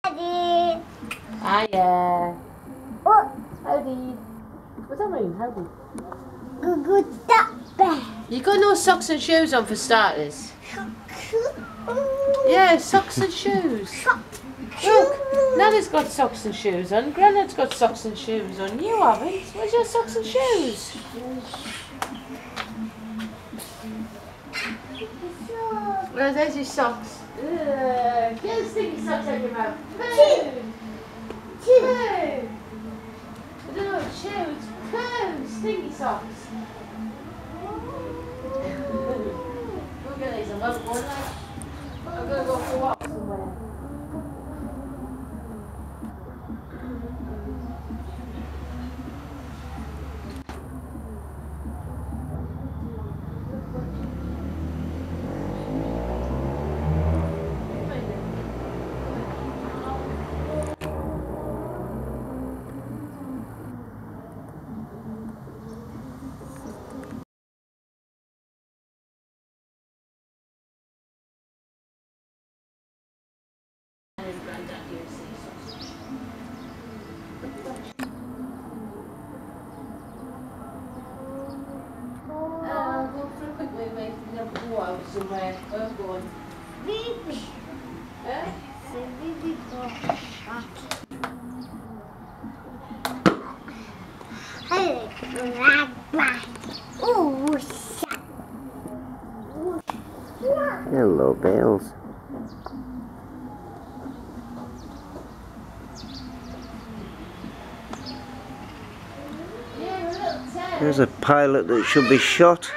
Howdy. Hiya. Oh, Howdy. What's that mean? Howdy. good Doppler. You got no socks and shoes on for starters. Yeah, socks and shoes. Look, Nana's got socks and shoes on. Grandad's got socks and shoes on. You haven't. Where's your socks and shoes? Well, there's your socks. Get the stinky socks out of your mouth. Poo! No, shoes. Poo! Stinky socks. Look at these. I'm going to go for a walk somewhere. Somewhere. Where I'm going? Baby. Eh? Say baby for hey, rag. Oh, shut. Hello, Bales. There's a pilot that should be shot.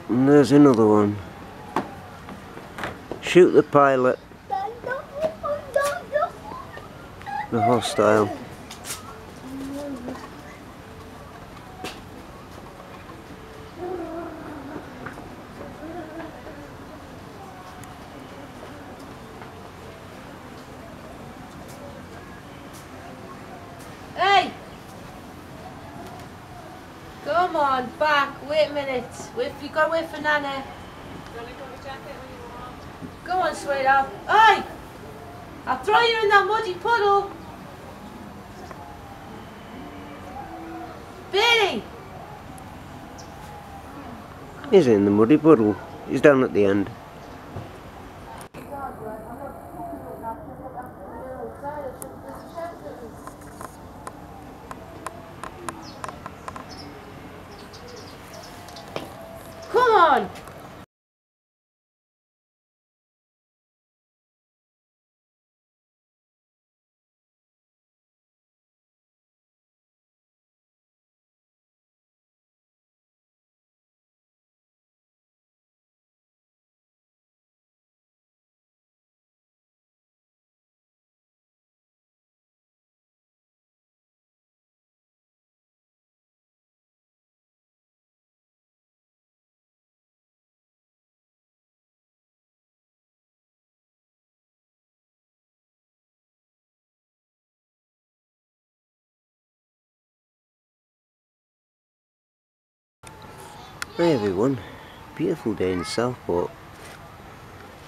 And there's another one. Shoot the pilot. The hostile. Hey! Come on, back. Wait a minute. You gotta wait for Nana. Go on, sweetheart. Hey! I'll throw you in that muddy puddle. Billy! He's in the muddy puddle. He's down at the end. Come on! Hi everyone, beautiful day in Southport.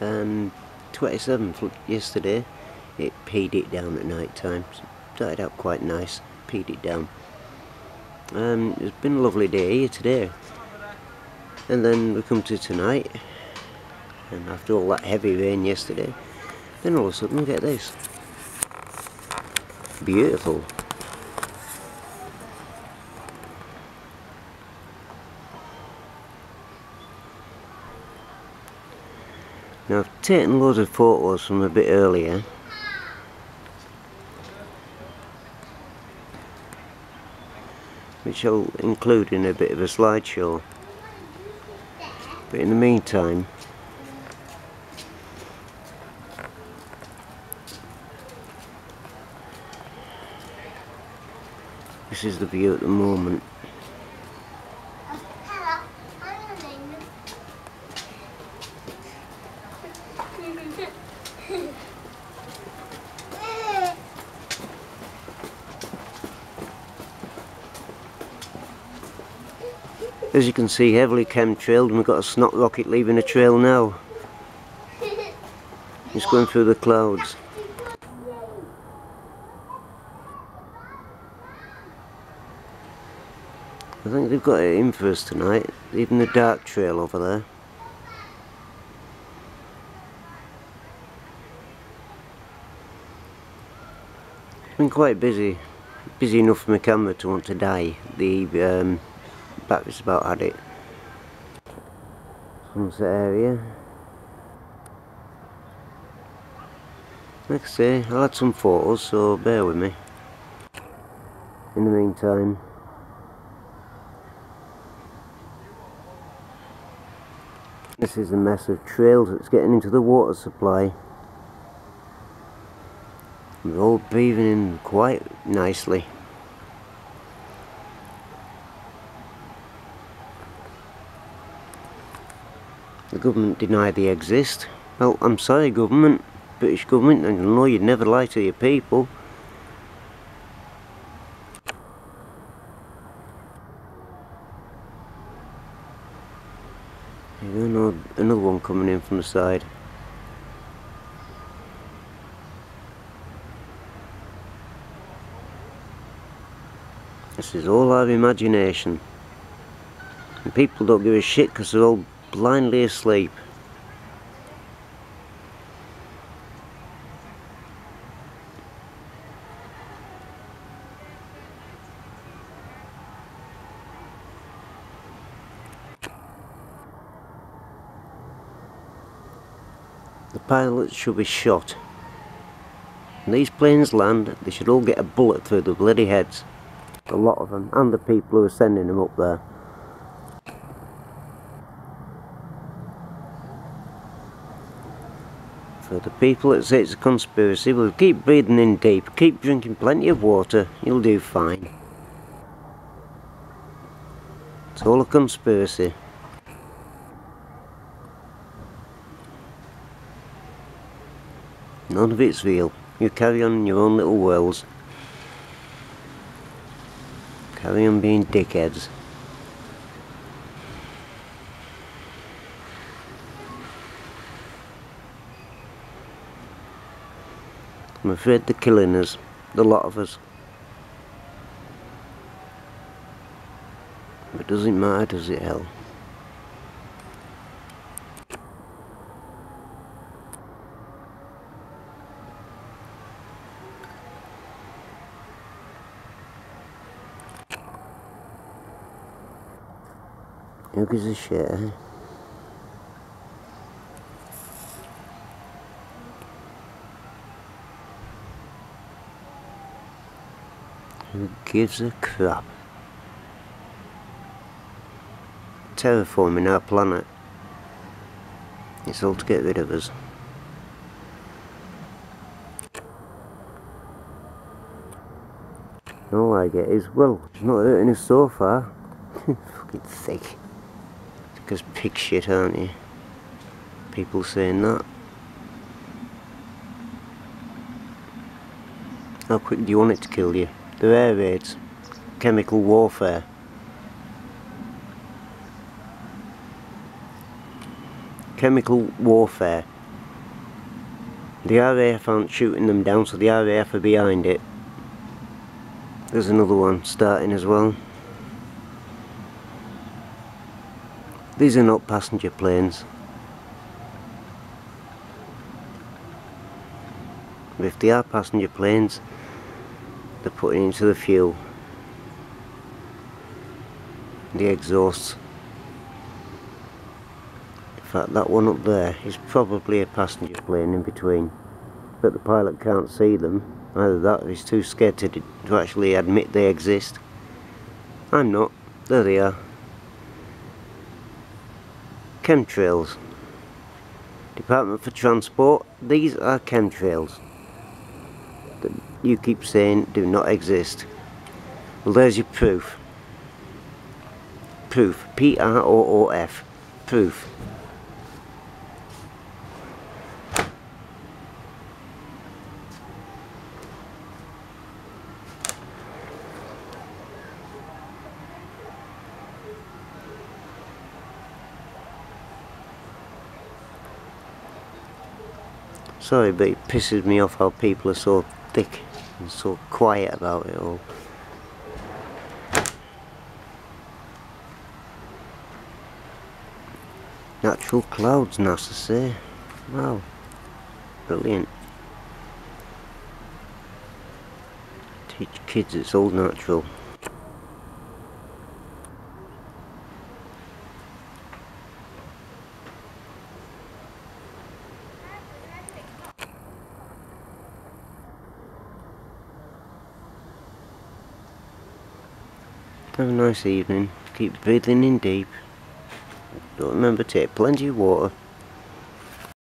27th yesterday, it peed it down at night time. Started out quite nice, peed it down. It's been a lovely day here today. And then we come to tonight, and after all that heavy rain yesterday, then all of a sudden we get this. Beautiful. Now I've taken loads of photos from a bit earlier. Which I'll include in a bit of a slideshow. But in the meantime, this is the view at the moment. As you can see, heavily chemtrailed, and we've got a snot rocket leaving a trail now. It's going through the clouds. I think they've got it in for us tonight, even the dark trail over there. It's been quite busy enough for my camera to want to die. The battery's about had it. Sunset area. Like I say, I'll add some photos, so bear with me. In the meantime, this is a mess of trails that's getting into the water supply. They're all breathing in quite nicely. The government deny they exist. Well, I'm sorry government, British government, and you know you'd never lie to your people. You know, another one coming in from the side. This is all our imagination. And people don't give a shit because they're all blindly asleep. The pilots should be shot. When these planes land, they should all get a bullet through their bloody heads. A lot of them, and the people who are sending them up there. For the people that say it's a conspiracy, well, keep breathing in deep, keep drinking plenty of water, you'll do fine. It's all a conspiracy. None of it's real. You carry on in your own little worlds. Carry on being dickheads. I'm afraid they're killing us, the lot of us. But does it matter, does it, hell? Who gives a shit, eh? Who gives a crap? Terraforming our planet. It's all to get rid of us. All I get is, well, it's not hurting us so far. Fucking thick. Because pig shit, aren't you? People saying that. How quick do you want it to kill you? The air raids. Chemical warfare. Chemical warfare. The RAF aren't shooting them down, so the RAF are behind it. There's another one starting as well. These are not passenger planes. But if they are passenger planes, they're putting into the fuel. The exhausts. In fact, that one up there is probably a passenger plane in between. But the pilot can't see them. Either that or he's too scared to actually admit they exist. I'm not. There they are. Chemtrails. Department for Transport, these are chemtrails that you keep saying do not exist. Well, there's your proof. Proof. P-R-O-O-F. Proof. Sorry, but it pisses me off how people are so thick and so quiet about it all. Natural clouds, NASA say. Wow. Brilliant. Teach kids it's all natural. Have a nice evening. Keep breathing in deep. Don't remember to take plenty of water.